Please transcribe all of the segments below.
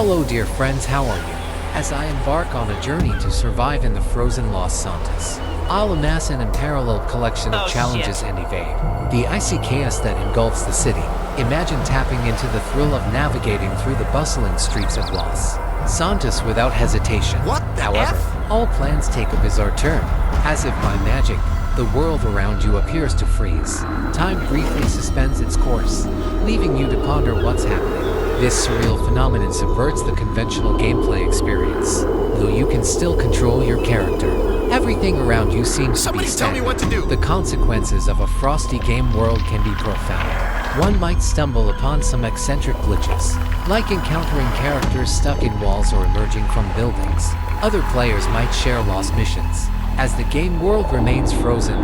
Hello dear friends, how are you? As I embark on a journey to survive in the frozen Los Santos, I'll amass an unparalleled collection of challenges and evade the icy chaos that engulfs the city. Imagine tapping into the thrill of navigating through the bustling streets of Los Santos without hesitation. However, all plans take a bizarre turn. As if by magic, the world around you appears to freeze. Time briefly suspends its course, leaving you to ponder what's happening. This surreal phenomenon subverts the conventional gameplay experience, though you can still control your character. Everything around you seems to be standard. Tell me what to do. The consequences of a frosty game world can be profound. One might stumble upon some eccentric glitches, like encountering characters stuck in walls or emerging from buildings. Other players might share lost missions, as the game world remains frozen,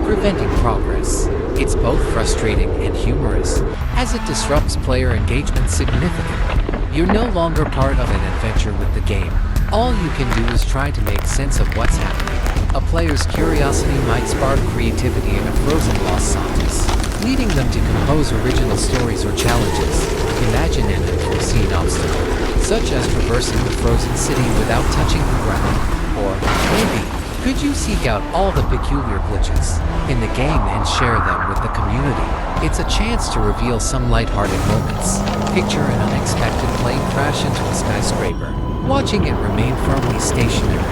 preventing progress. It's both frustrating and humorous, as it disrupts player engagement significantly. You're no longer part of an adventure with the game. All you can do is try to make sense of what's happening. A player's curiosity might spark creativity in a frozen Los Santos, leading them to compose original stories or challenges. Imagine an unforeseen obstacle, such as traversing the frozen city without touching the ground. Or maybe, could you seek out all the peculiar glitches in the game and share them with the community? It's a chance to reveal some lighthearted moments. Picture an unexpected plane crash into a skyscraper, watching it remain firmly stationary.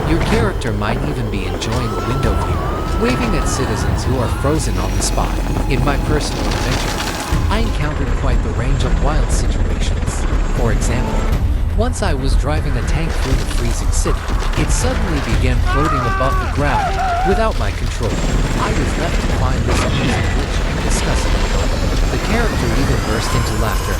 Your character might even be enjoying a window view, waving at citizens who are frozen on the spot. In my personal adventure, I encountered quite the range of wild situations. For example, once I was driving a tank through the freezing city, it suddenly began floating above the ground without my control. I was left to find this amusing glitch and discuss it. The character even burst into laughter,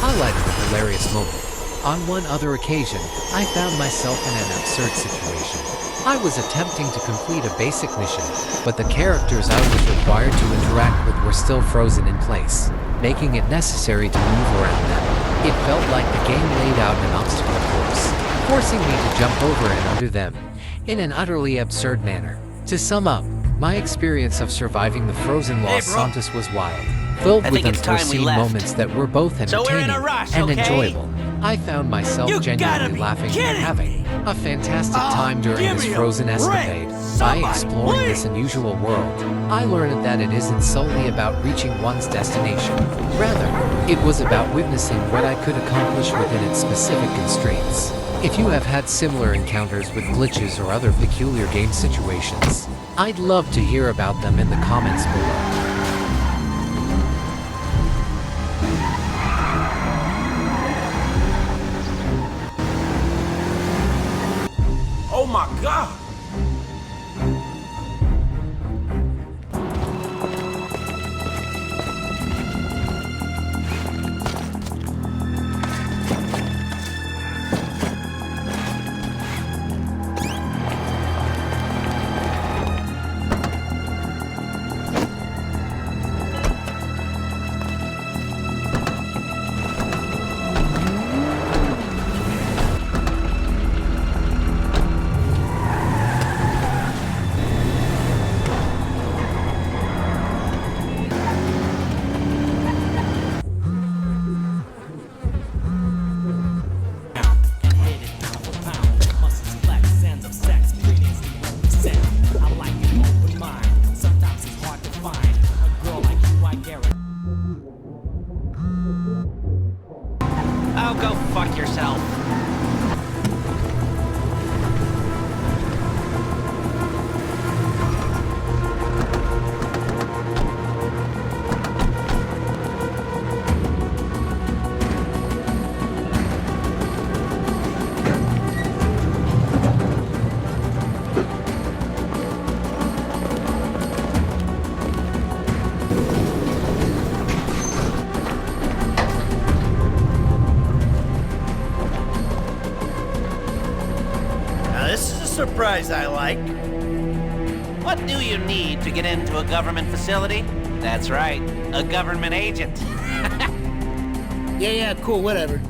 highlighting the hilarious moment. On one other occasion, I found myself in an absurd situation. I was attempting to complete a basic mission, but the characters I was required to interact with were still frozen in place, making it necessary to move around them. It felt like the game laid out an obstacle course, forcing me to jump over and under them, in an utterly absurd manner. To sum up, my experience of surviving the frozen Los Santos was wild, filled with unforeseen moments that were both entertaining and enjoyable. I found myself genuinely laughing and having a fantastic time during this frozen escapade. By exploring this unusual world, I learned that it isn't solely about reaching one's destination. Rather, it was about witnessing what I could accomplish within its specific constraints. If you have had similar encounters with glitches or other peculiar game situations, I'd love to hear about them in the comments below. Oh my God! Oh, go fuck yourself. Surprise I like. What do you need to get into a government facility? That's right, a government agent. Yeah, cool, whatever.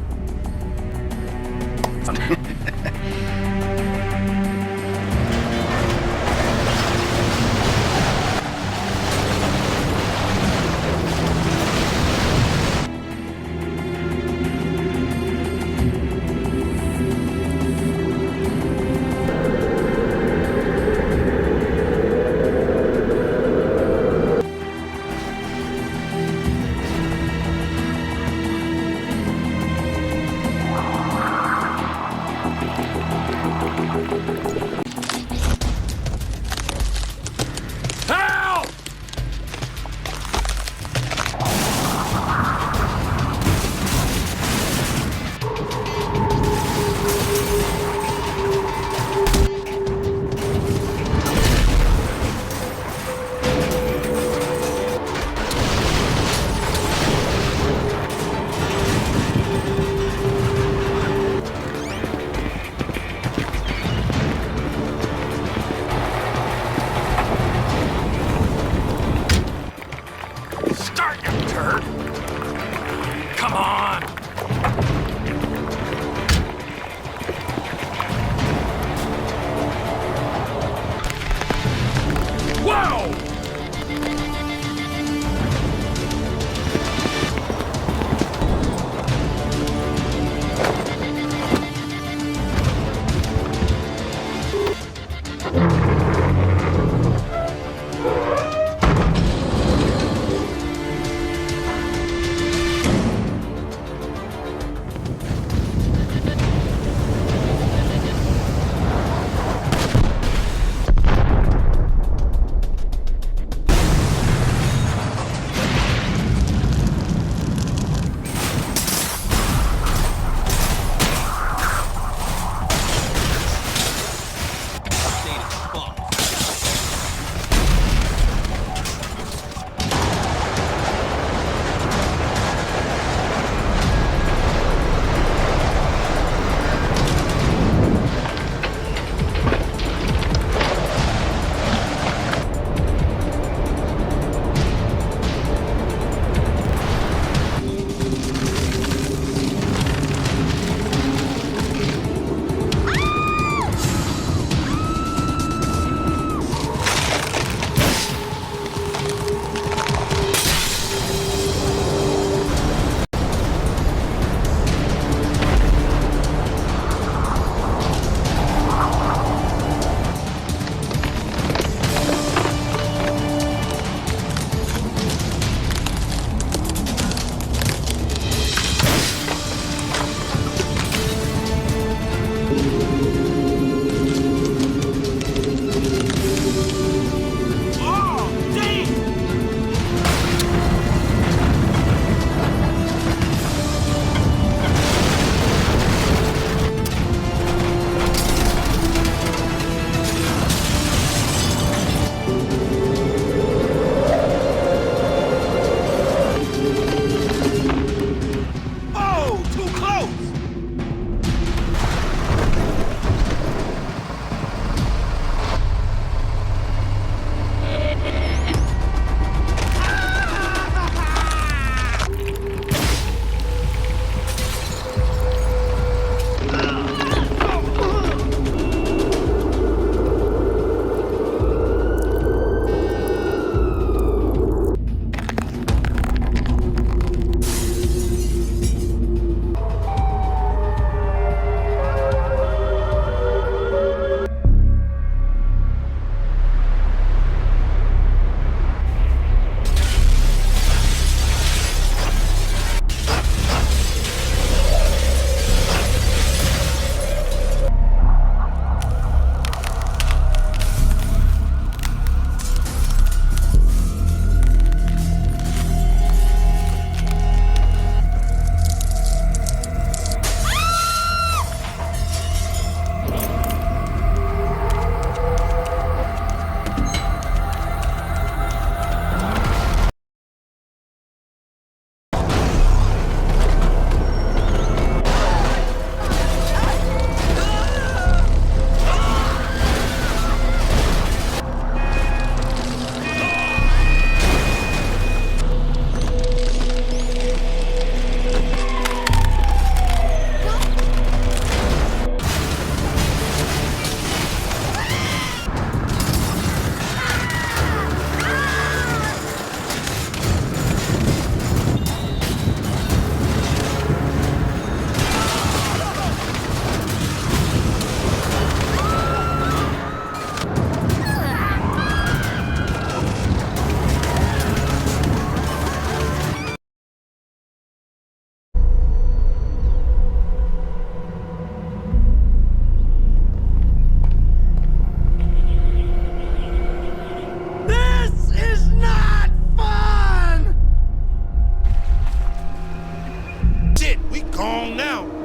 Gone now.